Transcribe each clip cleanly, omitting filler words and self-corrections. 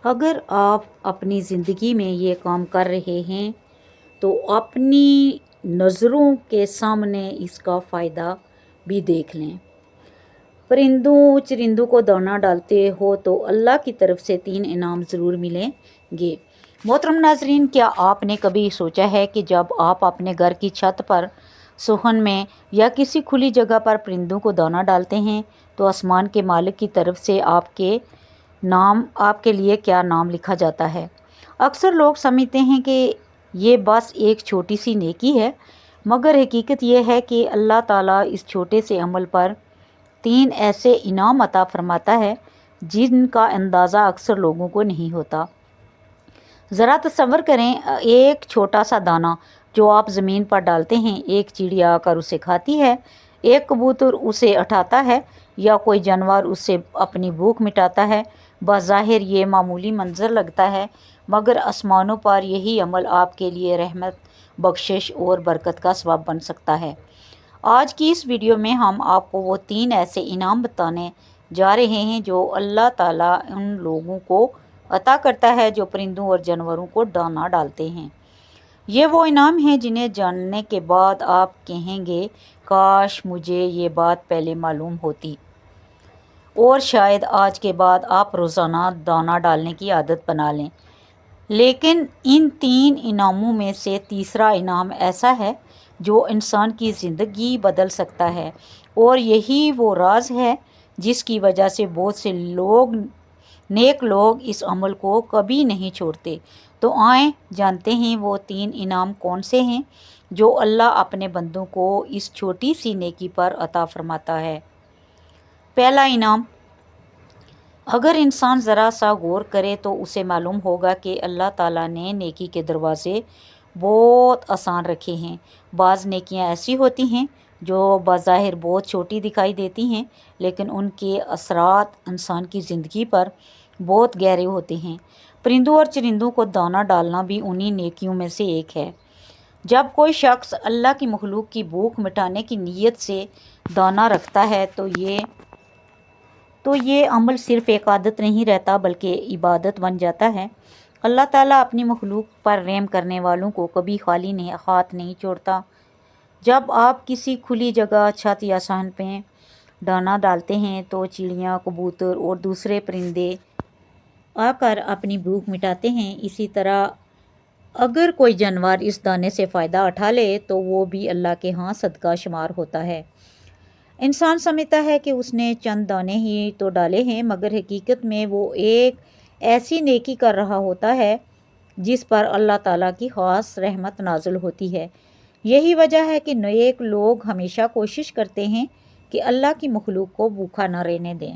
اگر آپ اپنی زندگی میں یہ کام کر رہے ہیں تو اپنی نظروں کے سامنے اس کا فائدہ بھی دیکھ لیں۔ پرندوں چرندوں کو دانہ ڈالتے ہو تو اللہ کی طرف سے 3 انعام ضرور ملیں گے۔ محترم ناظرین، کیا آپ نے کبھی سوچا ہے کہ جب آپ اپنے گھر کی چھت پر، صحن میں یا کسی کھلی جگہ پر پرندوں کو دانہ ڈالتے ہیں تو آسمان کے مالک کی طرف سے آپ کے لیے کیا نام لکھا جاتا ہے؟ اکثر لوگ سمجھتے ہیں کہ یہ بس ایک چھوٹی سی نیکی ہے، مگر حقیقت یہ ہے کہ اللہ تعالیٰ اس چھوٹے سے عمل پر 3 ایسے انعام عطا فرماتا ہے جن کا اندازہ اکثر لوگوں کو نہیں ہوتا۔ ذرا تصور کریں، ایک چھوٹا سا دانہ جو آپ زمین پر ڈالتے ہیں، ایک چڑیا آ کر اسے کھاتی ہے، ایک کبوتر اسے اٹھاتا ہے یا کوئی جانور اس سے اپنی بھوک مٹاتا ہے۔ بظاہر یہ معمولی منظر لگتا ہے، مگر آسمانوں پر یہی عمل آپ کے لیے رحمت، بخشش اور برکت کا سبب بن سکتا ہے۔ آج کی اس ویڈیو میں ہم آپ کو وہ 3 ایسے انعام بتانے جا رہے ہیں جو اللہ تعالیٰ ان لوگوں کو عطا کرتا ہے جو پرندوں اور جانوروں کو دانہ ڈالتے ہیں۔ یہ وہ انعام ہیں جنہیں جاننے کے بعد آپ کہیں گے، کاش مجھے یہ بات پہلے معلوم ہوتی، اور شاید آج کے بعد آپ روزانہ دانہ ڈالنے کی عادت بنا لیں۔ لیکن ان 3 انعاموں میں سے تیسرا انعام ایسا ہے جو انسان کی زندگی بدل سکتا ہے، اور یہی وہ راز ہے جس کی وجہ سے بہت سے نیک لوگ اس عمل کو کبھی نہیں چھوڑتے۔ تو آئیں جانتے ہیں وہ 3 انعام کون سے ہیں جو اللہ اپنے بندوں کو اس چھوٹی سی نیکی پر عطا فرماتا ہے۔ پہلا انعام، اگر انسان ذرا سا غور کرے تو اسے معلوم ہوگا کہ اللہ تعالیٰ نے نیکی کے دروازے بہت آسان رکھے ہیں۔ بعض نیکیاں ایسی ہوتی ہیں جو بظاہر بہت چھوٹی دکھائی دیتی ہیں، لیکن ان کے اثرات انسان کی زندگی پر بہت گہرے ہوتے ہیں۔ پرندوں اور چرندوں کو دانہ ڈالنا بھی انہی نیکیوں میں سے ایک ہے۔ جب کوئی شخص اللہ کی مخلوق کی بھوک مٹانے کی نیت سے دانہ رکھتا ہے تو یہ عمل صرف ایک عادت نہیں رہتا بلکہ عبادت بن جاتا ہے۔ اللہ تعالیٰ اپنی مخلوق پر رحم کرنے والوں کو کبھی خالی ہاتھ نہیں چھوڑتا۔ جب آپ کسی کھلی جگہ، چھت یا صحن پہ دانہ ڈالتے ہیں تو چڑیاں، کبوتر اور دوسرے پرندے آ کر اپنی بھوک مٹاتے ہیں۔ اسی طرح اگر کوئی جانور اس دانے سے فائدہ اٹھا لے تو وہ بھی اللہ کے ہاں صدقہ شمار ہوتا ہے۔ انسان سمجھتا ہے کہ اس نے چند دانے ہی تو ڈالے ہیں، مگر حقیقت میں وہ ایک ایسی نیکی کر رہا ہوتا ہے جس پر اللہ تعالیٰ کی خاص رحمت نازل ہوتی ہے۔ یہی وجہ ہے کہ نیک لوگ ہمیشہ کوشش کرتے ہیں کہ اللہ کی مخلوق کو بھوکا نہ رہنے دیں۔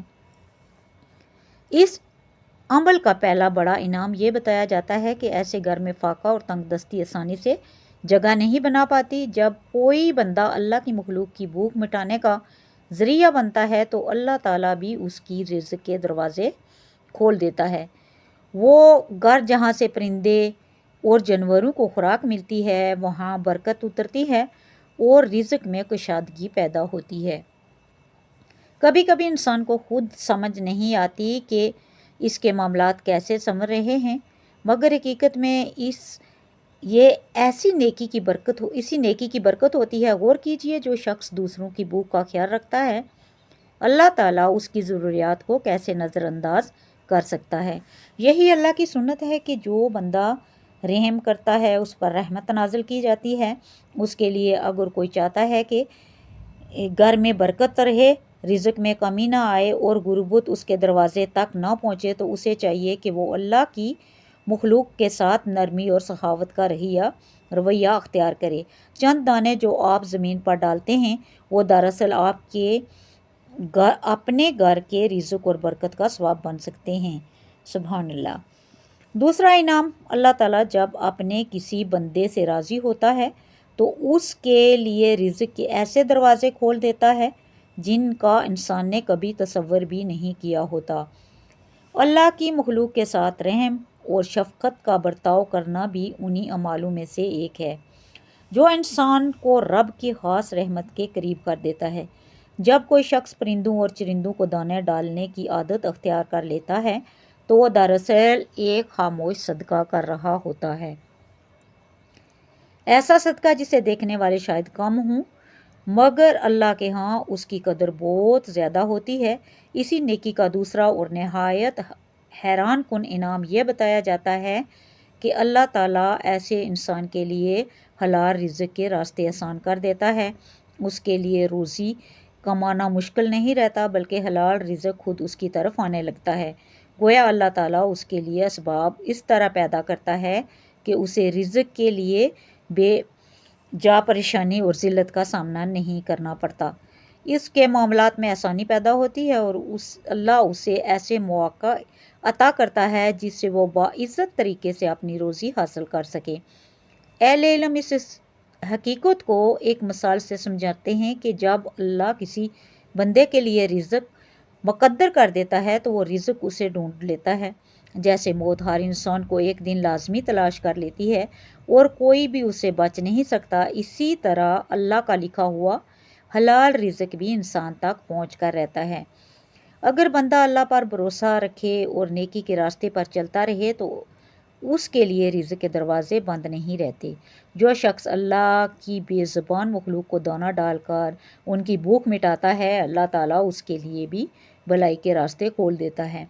اس عمل کا پہلا بڑا انعام یہ بتایا جاتا ہے کہ ایسے گھر میں فاقہ اور تنگ دستی آسانی سے جگہ نہیں بنا پاتی۔ جب کوئی بندہ اللہ کی مخلوق کی بھوک مٹانے کا ذریعہ بنتا ہے تو اللہ تعالیٰ بھی اس کی رزق کے دروازے کھول دیتا ہے۔ وہ گھر جہاں سے پرندے اور جانوروں کو خوراک ملتی ہے، وہاں برکت اترتی ہے اور رزق میں کشادگی پیدا ہوتی ہے۔ کبھی کبھی انسان کو خود سمجھ نہیں آتی کہ اس کے معاملات کیسے سنور رہے ہیں، مگر حقیقت میں اسی نیکی کی برکت ہوتی ہے۔ غور کیجئے، جو شخص دوسروں کی بھوک کا خیال رکھتا ہے، اللہ تعالیٰ اس کی ضروریات کو کیسے نظر انداز کر سکتا ہے۔ یہی اللہ کی سنت ہے کہ جو بندہ رحم کرتا ہے اس پر رحمت نازل کی جاتی ہے۔ اس کے لیے اگر کوئی چاہتا ہے کہ گھر میں برکت رہے، رزق میں کمی نہ آئے اور غربت اس کے دروازے تک نہ پہنچے، تو اسے چاہیے کہ وہ اللہ کی مخلوق کے ساتھ نرمی اور سخاوت کا رویہ اختیار کرے۔ چند دانے جو آپ زمین پر ڈالتے ہیں وہ دراصل آپ کے اپنے گھر کے رزق اور برکت کا سبب بن سکتے ہیں۔ سبحان اللہ۔ دوسرا انعام، اللہ تعالیٰ جب اپنے کسی بندے سے راضی ہوتا ہے تو اس کے لیے رزق کے ایسے دروازے کھول دیتا ہے جن کا انسان نے کبھی تصور بھی نہیں کیا ہوتا۔ اللہ کی مخلوق کے ساتھ رحم اور شفقت کا برتاؤ کرنا بھی انہی اعمالوں میں سے ایک ہے جو انسان کو رب کی خاص رحمت کے قریب کر دیتا ہے۔ جب کوئی شخص پرندوں اور چرندوں کو دانے ڈالنے کی عادت اختیار کر لیتا ہے تو وہ دراصل ایک خاموش صدقہ کر رہا ہوتا ہے، ایسا صدقہ جسے دیکھنے والے شاید کم ہوں مگر اللہ کے ہاں اس کی قدر بہت زیادہ ہوتی ہے۔ اسی نیکی کا دوسرا اور نہایت حیران کن انعام یہ بتایا جاتا ہے کہ اللہ تعالیٰ ایسے انسان کے لیے حلال رزق کے راستے آسان کر دیتا ہے، اس کے لیے روزی کمانا مشکل نہیں رہتا بلکہ حلال رزق خود اس کی طرف آنے لگتا ہے۔ گویا اللہ تعالیٰ اس کے لیے اسباب اس طرح پیدا کرتا ہے کہ اسے رزق کے لیے بے جا پریشانی اور ذلت کا سامنا نہیں کرنا پڑتا، اس کے معاملات میں آسانی پیدا ہوتی ہے اور اللہ اسے ایسے مواقع عطا کرتا ہے جس سے وہ باعزت طریقے سے اپنی روزی حاصل کر سکے۔ اہل علم اس حقیقت کو ایک مثال سے سمجھاتے ہیں کہ جب اللہ کسی بندے کے لیے رزق مقدر کر دیتا ہے تو وہ رزق اسے ڈھونڈ لیتا ہے، جیسے موت ہر انسان کو ایک دن لازمی تلاش کر لیتی ہے اور کوئی بھی اسے بچ نہیں سکتا، اسی طرح اللہ کا لکھا ہوا حلال رزق بھی انسان تک پہنچ کر رہتا ہے۔ اگر بندہ اللہ پر بھروسہ رکھے اور نیکی کے راستے پر چلتا رہے تو اس کے لیے رزق کے دروازے بند نہیں رہتے۔ جو شخص اللہ کی بے زبان مخلوق کو دانہ ڈال کر ان کی بھوک مٹاتا ہے، اللہ تعالیٰ اس کے لیے بھی بھلائی کے راستے کھول دیتا ہے۔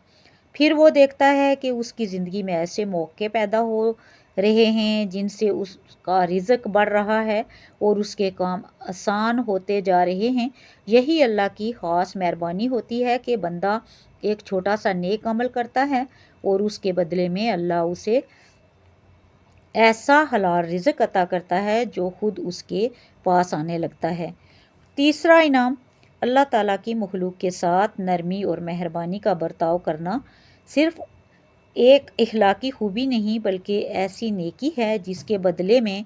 پھر وہ دیکھتا ہے کہ اس کی زندگی میں ایسے موقع پیدا ہو رہے ہیں جن سے اس کا رزق بڑھ رہا ہے اور اس کے کام آسان ہوتے جا رہے ہیں۔ یہی اللہ کی خاص مہربانی ہوتی ہے کہ بندہ ایک چھوٹا سا نیک عمل کرتا ہے اور اس کے بدلے میں اللہ اسے ایسا حلال رزق عطا کرتا ہے جو خود اس کے پاس آنے لگتا ہے۔ تیسرا انعام، اللہ تعالیٰ کی مخلوق کے ساتھ نرمی اور مہربانی کا برتاؤ کرنا صرف ایک اخلاقی خوبی نہیں بلکہ ایسی نیکی ہے جس کے بدلے میں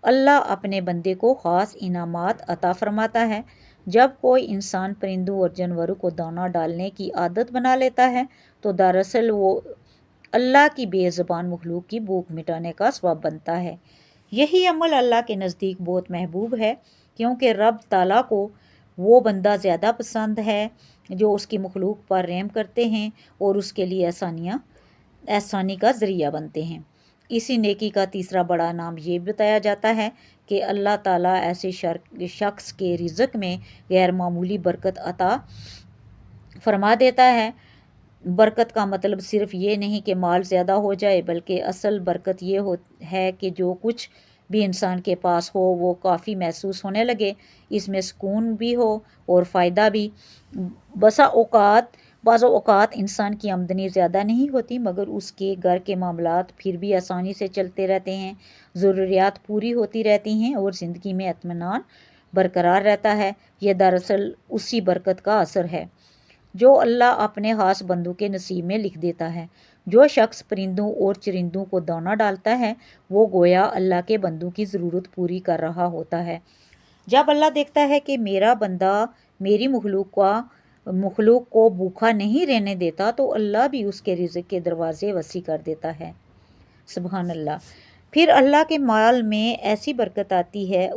اللہ اپنے بندے کو خاص انعامات عطا فرماتا ہے۔ جب کوئی انسان پرندوں اور جانوروں کو دانہ ڈالنے کی عادت بنا لیتا ہے تو دراصل وہ اللہ کی بے زبان مخلوق کی بھوک مٹانے کا سبب بنتا ہے۔ یہی عمل اللہ کے نزدیک بہت محبوب ہے کیونکہ رب تعالیٰ کو وہ بندہ زیادہ پسند ہے جو اس کی مخلوق پر رحم کرتے ہیں اور اس کے لیے آسانی کا ذریعہ بنتے ہیں۔ اسی نیکی کا تیسرا بڑا نام یہ بتایا جاتا ہے کہ اللہ تعالیٰ ایسے شخص کے رزق میں غیر معمولی برکت عطا فرما دیتا ہے۔ برکت کا مطلب صرف یہ نہیں کہ مال زیادہ ہو جائے بلکہ اصل برکت یہ ہے کہ جو کچھ بھی انسان کے پاس ہو وہ کافی محسوس ہونے لگے، اس میں سکون بھی ہو اور فائدہ بھی۔ بعض اوقات انسان کی آمدنی زیادہ نہیں ہوتی مگر اس کے گھر کے معاملات پھر بھی آسانی سے چلتے رہتے ہیں، ضروریات پوری ہوتی رہتی ہیں اور زندگی میں اطمینان برقرار رہتا ہے۔ یہ دراصل اسی برکت کا اثر ہے جو اللہ اپنے خاص بندوں کے نصیب میں لکھ دیتا ہے۔ جو شخص پرندوں اور چرندوں کو دانہ ڈالتا ہے وہ گویا اللہ کے بندوں کی ضرورت پوری کر رہا ہوتا ہے۔ جب اللہ دیکھتا ہے کہ میرا بندہ میری مخلوق کو بھوکا نہیں رہنے دیتا تو اللہ بھی اس کے رزق کے دروازے وسیع کر دیتا ہے۔ سبحان اللہ۔ پھر اللہ کے مال میں ایسی برکت آتی ہے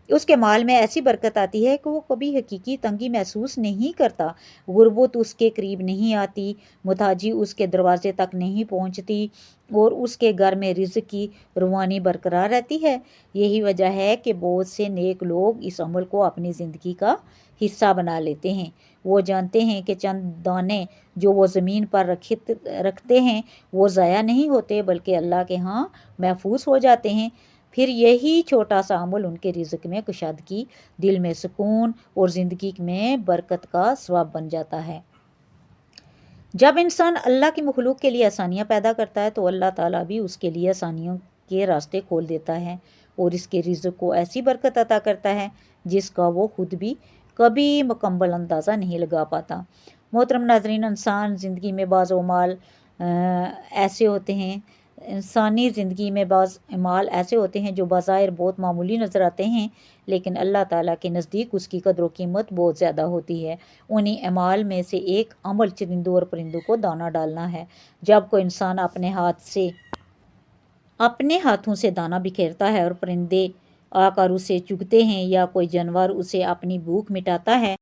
اس کے مال میں ایسی برکت آتی ہے کہ وہ کبھی حقیقی تنگی محسوس نہیں کرتا، غربت اس کے قریب نہیں آتی، محتاجی اس کے دروازے تک نہیں پہنچتی اور اس کے گھر میں رزق کی روانی برقرار رہتی ہے۔ یہی وجہ ہے کہ بہت سے نیک لوگ اس عمل کو اپنی زندگی کا حصہ بنا لیتے ہیں۔ وہ جانتے ہیں کہ چند دانے جو وہ زمین پر رکھتے ہیں وہ ضائع نہیں ہوتے بلکہ اللہ کے ہاں محفوظ ہو جاتے ہیں۔ پھر یہی چھوٹا سا عمل ان کے رزق میں کشادگی، دل میں سکون اور زندگی میں برکت کا سبب بن جاتا ہے۔ جب انسان اللہ کی مخلوق کے لیے آسانیاں پیدا کرتا ہے تو اللہ تعالیٰ بھی اس کے لیے آسانیوں کے راستے کھول دیتا ہے اور اس کے رزق کو ایسی برکت عطا کرتا ہے جس کا وہ خود بھی کبھی مکمل اندازہ نہیں لگا پاتا۔ محترم ناظرین، انسانی زندگی میں بعض اعمال ایسے ہوتے ہیں جو بظاہر بہت معمولی نظر آتے ہیں لیکن اللہ تعالیٰ کے نزدیک اس کی قدر و قیمت بہت زیادہ ہوتی ہے۔ انہی اعمال میں سے ایک عمل چرندوں اور پرندوں کو دانہ ڈالنا ہے۔ جب کوئی انسان اپنے ہاتھوں سے دانہ بکھیرتا ہے اور پرندے آ کر اسے چگتے ہیں یا کوئی جانور اسے اپنی بھوک مٹاتا ہے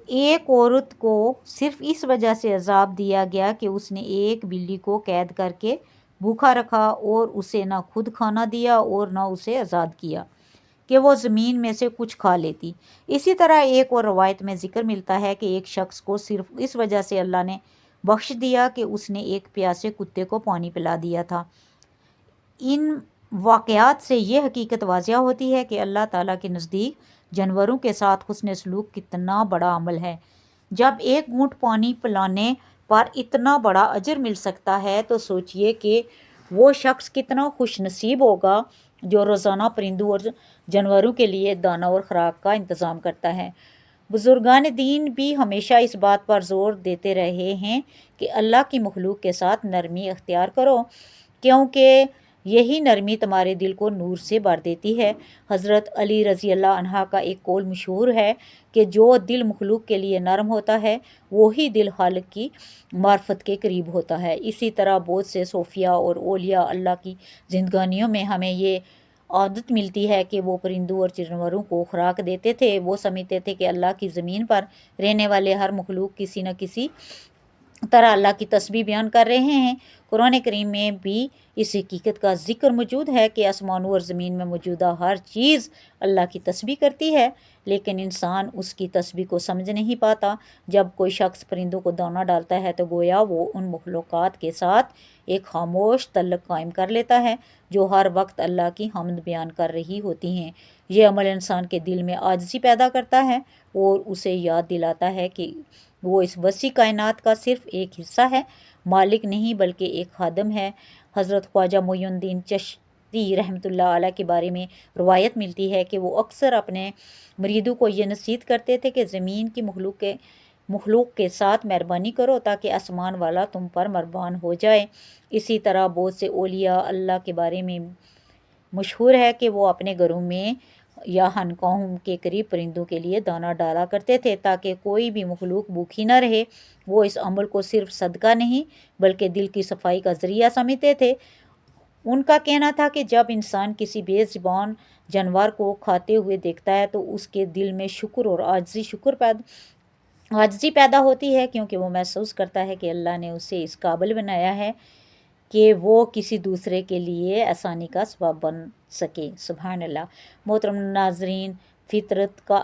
ایک عورت کو صرف اس وجہ سے عذاب دیا گیا کہ اس نے ایک بلی کو قید کر کے بھوکا رکھا اور اسے نہ خود کھانا دیا اور نہ اسے آزاد کیا کہ وہ زمین میں سے کچھ کھا لیتی۔ اسی طرح ایک اور روایت میں ذکر ملتا ہے کہ ایک شخص کو صرف اس وجہ سے اللہ نے بخش دیا کہ اس نے ایک پیاسے کتے کو پانی پلا دیا تھا۔ ان واقعات سے یہ حقیقت واضح ہوتی ہے کہ اللہ تعالیٰ کے نزدیک جانوروں کے ساتھ حسن سلوک کتنا بڑا عمل ہے۔ جب ایک گھونٹ پانی پلانے پر اتنا بڑا اجر مل سکتا ہے تو سوچئے کہ وہ شخص کتنا خوش نصیب ہوگا جو روزانہ پرندوں اور جانوروں کے لیے دانہ اور خوراک کا انتظام کرتا ہے۔ بزرگان دین بھی ہمیشہ اس بات پر زور دیتے رہے ہیں کہ اللہ کی مخلوق کے ساتھ نرمی اختیار کرو، کیونکہ یہی نرمی تمہارے دل کو نور سے بھر دیتی ہے۔ حضرت علی رضی اللہ عنہ کا ایک قول مشہور ہے کہ جو دل مخلوق کے لیے نرم ہوتا ہے وہی دل خالق کی معرفت کے قریب ہوتا ہے۔ اسی طرح بہت سے صوفیاء اور اولیاء اللہ کی زندگانیوں میں ہمیں یہ عادت ملتی ہے کہ وہ پرندوں اور جانوروں کو خوراک دیتے تھے۔ وہ سمجھتے تھے کہ اللہ کی زمین پر رہنے والے ہر مخلوق کسی نہ کسی طرح اللہ کی تسبیح بیان کر رہے ہیں۔ قرآن کریم میں بھی اس حقیقت کا ذکر موجود ہے کہ آسمانوں اور زمین میں موجودہ ہر چیز اللہ کی تسبیح کرتی ہے، لیکن انسان اس کی تسبیح کو سمجھ نہیں پاتا۔ جب کوئی شخص پرندوں کو دانہ ڈالتا ہے تو گویا وہ ان مخلوقات کے ساتھ ایک خاموش تعلق قائم کر لیتا ہے جو ہر وقت اللہ کی حمد بیان کر رہی ہوتی ہیں۔ یہ عمل انسان کے دل میں عاجزی پیدا کرتا ہے اور اسے یاد دلاتا ہے کہ وہ اس وسیع کائنات کا صرف ایک حصہ ہے، مالک نہیں بلکہ ایک خادم ہے۔ حضرت خواجہ معین الدین چشتی رحمۃ اللہ علیہ کے بارے میں روایت ملتی ہے کہ وہ اکثر اپنے مریدوں کو یہ نصیحت کرتے تھے کہ زمین کی مخلوق کے ساتھ مہربانی کرو تاکہ آسمان والا تم پر مہربان ہو جائے۔ اسی طرح بہت سے اولیاء اللہ کے بارے میں مشہور ہے کہ وہ اپنے گھروں میں یا خانقاہوں کے قریب پرندوں کے لیے دانہ ڈالا کرتے تھے تاکہ کوئی بھی مخلوق بھوکی نہ رہے۔ وہ اس عمل کو صرف صدقہ نہیں بلکہ دل کی صفائی کا ذریعہ سمجھتے تھے۔ ان کا کہنا تھا کہ جب انسان کسی بے زبان جانور کو کھاتے ہوئے دیکھتا ہے تو اس کے دل میں شکر اور عاجزی پیدا ہوتی ہے، کیونکہ وہ محسوس کرتا ہے کہ اللہ نے اسے اس قابل بنایا ہے کہ وہ کسی دوسرے کے لیے آسانی کا سبب بن سکے۔ سبحان اللہ۔ محترم ناظرین، فطرت کا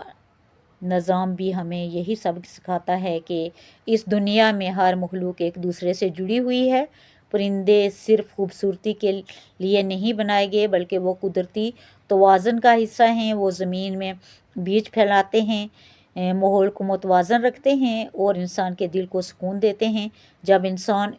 نظام بھی ہمیں یہی سبق سکھاتا ہے کہ اس دنیا میں ہر مخلوق ایک دوسرے سے جڑی ہوئی ہے۔ پرندے صرف خوبصورتی کے لیے نہیں بنائے گئے بلکہ وہ قدرتی توازن کا حصہ ہیں۔ وہ زمین میں بیج پھیلاتے ہیں، ماحول کو متوازن رکھتے ہیں اور انسان کے دل کو سکون دیتے ہیں۔ جب انسان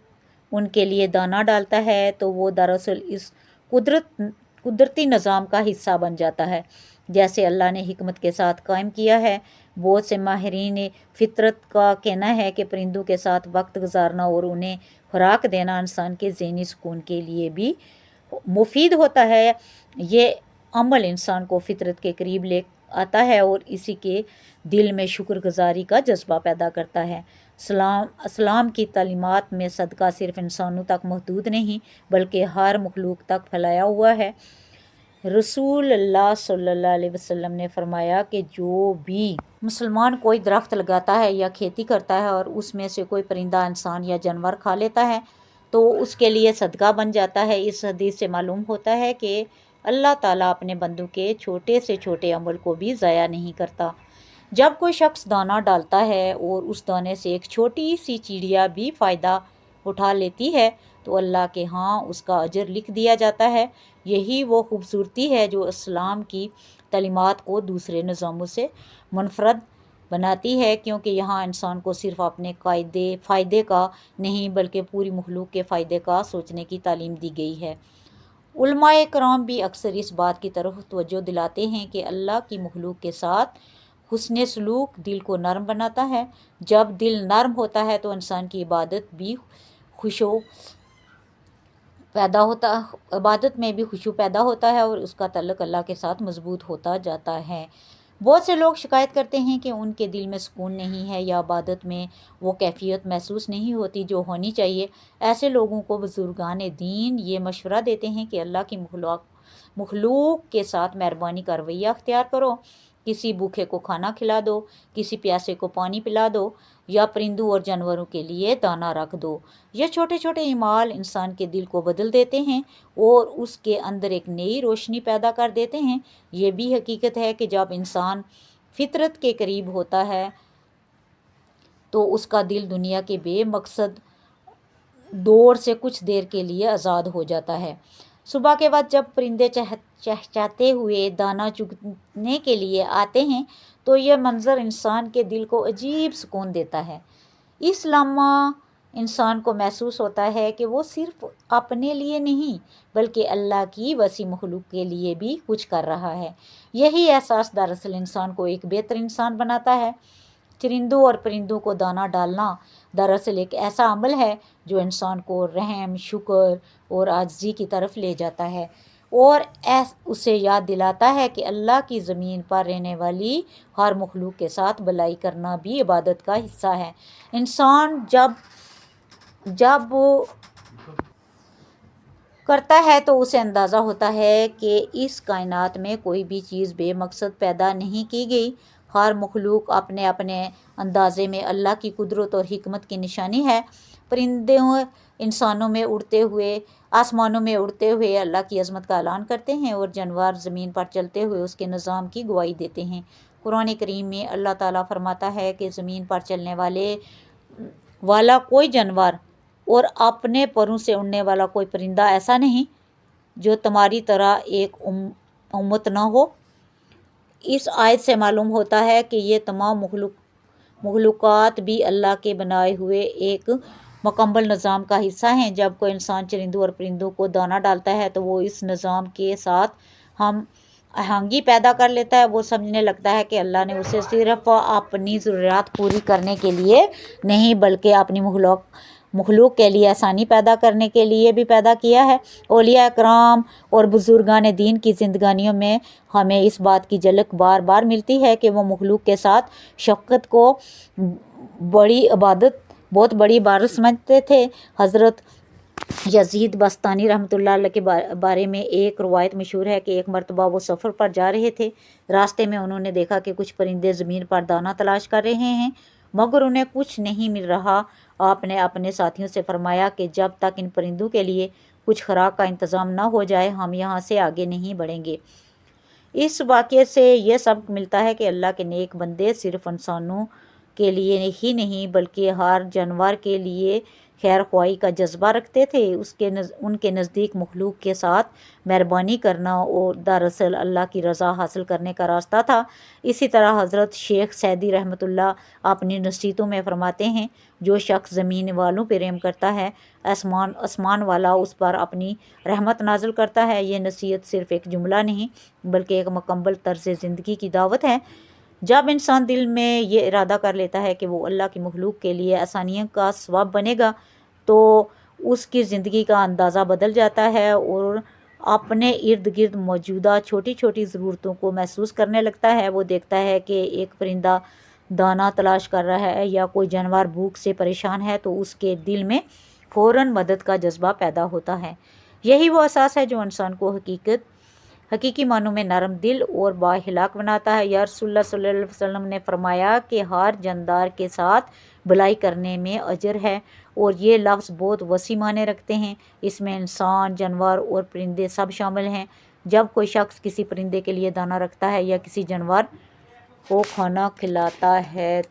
ان کے لیے دانہ ڈالتا ہے تو وہ دراصل اس قدرتی نظام کا حصہ بن جاتا ہے جیسے اللہ نے حکمت کے ساتھ قائم کیا ہے۔ بہت سے ماہرین فطرت کا کہنا ہے کہ پرندوں کے ساتھ وقت گزارنا اور انہیں خوراک دینا انسان کے ذہنی سکون کے لیے بھی مفید ہوتا ہے۔ یہ عمل انسان کو فطرت کے قریب لے آتا ہے اور اسی کے دل میں شکر گزاری کا جذبہ پیدا کرتا ہے۔ اسلام کی تعلیمات میں صدقہ صرف انسانوں تک محدود نہیں بلکہ ہر مخلوق تک پھیلایا ہوا ہے۔ رسول اللہ صلی اللہ علیہ وسلم نے فرمایا کہ جو بھی مسلمان کوئی درخت لگاتا ہے یا کھیتی کرتا ہے اور اس میں سے کوئی پرندہ انسان یا جانور کھا لیتا ہے تو اس کے لیے صدقہ بن جاتا ہے۔ اس حدیث سے معلوم ہوتا ہے کہ اللہ تعالیٰ اپنے بندوں کے چھوٹے سے چھوٹے عمل کو بھی ضائع نہیں کرتا۔ جب کوئی شخص دانہ ڈالتا ہے اور اس دانے سے ایک چھوٹی سی چڑیا بھی فائدہ اٹھا لیتی ہے تو اللہ کے ہاں اس کا اجر لکھ دیا جاتا ہے۔ یہی وہ خوبصورتی ہے جو اسلام کی تعلیمات کو دوسرے نظاموں سے منفرد بناتی ہے، کیونکہ یہاں انسان کو صرف اپنے فائدے کا نہیں بلکہ پوری مخلوق کے فائدے کا سوچنے کی تعلیم دی گئی ہے۔ علماء کرام بھی اکثر اس بات کی طرف توجہ دلاتے ہیں کہ اللہ کی مخلوق کے ساتھ حسن سلوک دل کو نرم بناتا ہے۔ جب دل نرم ہوتا ہے تو انسان کی عبادت میں بھی خشوع پیدا ہوتا ہے اور اس کا تعلق اللہ کے ساتھ مضبوط ہوتا جاتا ہے۔ بہت سے لوگ شکایت کرتے ہیں کہ ان کے دل میں سکون نہیں ہے یا عبادت میں وہ کیفیت محسوس نہیں ہوتی جو ہونی چاہیے۔ ایسے لوگوں کو بزرگان دین یہ مشورہ دیتے ہیں کہ اللہ کی مخلوق کے ساتھ مہربانی کا رویہ اختیار کرو، کسی بھوکے کو کھانا کھلا دو، کسی پیاسے کو پانی پلا دو، یا پرندوں اور جانوروں کے لیے دانہ رکھ دو۔ یہ چھوٹے چھوٹے اعمال انسان کے دل کو بدل دیتے ہیں اور اس کے اندر ایک نئی روشنی پیدا کر دیتے ہیں۔ یہ بھی حقیقت ہے کہ جب انسان فطرت کے قریب ہوتا ہے تو اس کا دل دنیا کے بے مقصد دور سے کچھ دیر کے لیے آزاد ہو جاتا ہے۔ صبح کے وقت جب پرندے چہچہاتے ہوئے دانہ چگنے کے لیے آتے ہیں تو یہ منظر انسان کے دل کو عجیب سکون دیتا ہے۔ اس لمحہ انسان کو محسوس ہوتا ہے کہ وہ صرف اپنے لیے نہیں بلکہ اللہ کی وسیع مخلوق کے لیے بھی کچھ کر رہا ہے۔ یہی احساس دراصل انسان کو ایک بہتر انسان بناتا ہے۔ چرندوں اور پرندوں کو دانہ ڈالنا دراصل ایک ایسا عمل ہے جو انسان کو رحم، شکر اور عاجزی کی طرف لے جاتا ہے اور اسے یاد دلاتا ہے کہ اللہ کی زمین پر رہنے والی ہر مخلوق کے ساتھ بھلائی کرنا بھی عبادت کا حصہ ہے۔ انسان جب کرتا ہے تو اسے اندازہ ہوتا ہے کہ اس کائنات میں کوئی بھی چیز بے مقصد پیدا نہیں کی گئی۔ ہر مخلوق اپنے اپنے اندازے میں اللہ کی قدرت اور حکمت کی نشانی ہے۔ پرندے آسمانوں میں اڑتے ہوئے اللہ کی عظمت کا اعلان کرتے ہیں اور جانور زمین پر چلتے ہوئے اس کے نظام کی گواہی دیتے ہیں۔ قرآن کریم میں اللہ تعالیٰ فرماتا ہے کہ زمین پر چلنے والا کوئی جانور اور اپنے پروں سے اڑنے والا کوئی پرندہ ایسا نہیں جو تمہاری طرح ایک امت نہ ہو۔ اس آیت سے معلوم ہوتا ہے کہ یہ تمام مخلوقات بھی اللہ کے بنائے ہوئے ایک مکمل نظام کا حصہ ہیں۔ جب کوئی انسان چرندوں اور پرندوں کو دانہ ڈالتا ہے تو وہ اس نظام کے ساتھ ہم آہنگی پیدا کر لیتا ہے۔ وہ سمجھنے لگتا ہے کہ اللہ نے اسے صرف اپنی ضروریات پوری کرنے کے لیے نہیں بلکہ اپنی مخلوق کے لیے آسانی پیدا کرنے کے لیے بھی پیدا کیا ہے۔ اولیاء کرام اور بزرگان دین کی زندگانیوں میں ہمیں اس بات کی جھلک بار بار ملتی ہے کہ وہ مخلوق کے ساتھ شفقت کو بہت بڑی عبادت سمجھتے تھے۔ حضرت یزید بستانی رحمۃ اللہ علیہ کے بارے میں ایک روایت مشہور ہے کہ ایک مرتبہ وہ سفر پر جا رہے تھے۔ راستے میں انہوں نے دیکھا کہ کچھ پرندے زمین پر دانہ تلاش کر رہے ہیں مگر انہیں کچھ نہیں مل رہا۔ آپ نے اپنے ساتھیوں سے فرمایا کہ جب تک ان پرندوں کے لیے کچھ خوراک کا انتظام نہ ہو جائے ہم یہاں سے آگے نہیں بڑھیں گے۔ اس واقعے سے یہ سبق ملتا ہے کہ اللہ کے نیک بندے صرف انسانوں کے لیے ہی نہیں بلکہ ہر جانور کے لیے خیر خواہی کا جذبہ رکھتے تھے۔ ان کے نزدیک مخلوق کے ساتھ مہربانی کرنا اور دراصل اللہ کی رضا حاصل کرنے کا راستہ تھا۔ اسی طرح حضرت شیخ سعدی رحمۃ اللہ اپنی نصیحتوں میں فرماتے ہیں جو شخص زمین والوں پہ رحم کرتا ہے آسمان والا اس پر اپنی رحمت نازل کرتا ہے۔ یہ نصیحت صرف ایک جملہ نہیں بلکہ ایک مکمل طرز زندگی کی دعوت ہے۔ جب انسان دل میں یہ ارادہ کر لیتا ہے کہ وہ اللہ کی مخلوق کے لیے آسانیوں کا سبب بنے گا تو اس کی زندگی کا اندازہ بدل جاتا ہے اور اپنے ارد گرد موجودہ چھوٹی چھوٹی ضرورتوں کو محسوس کرنے لگتا ہے۔ وہ دیکھتا ہے کہ ایک پرندہ دانہ تلاش کر رہا ہے یا کوئی جانور بھوک سے پریشان ہے تو اس کے دل میں فوراً مدد کا جذبہ پیدا ہوتا ہے۔ یہی وہ احساس ہے جو انسان کو حقیقی معنوں میں نرم دل اور بااخلاق بناتا ہے۔ یا رسول اللہ صلی اللہ علیہ وسلم نے فرمایا کہ ہر جاندار کے ساتھ بھلائی کرنے میں اجر ہے، اور یہ لفظ بہت وسیع معنی رکھتے ہیں۔ اس میں انسان، جانور اور پرندے سب شامل ہیں۔ جب کوئی شخص کسی پرندے کے لیے دانہ رکھتا ہے یا کسی جانور کو کھانا کھلاتا ہے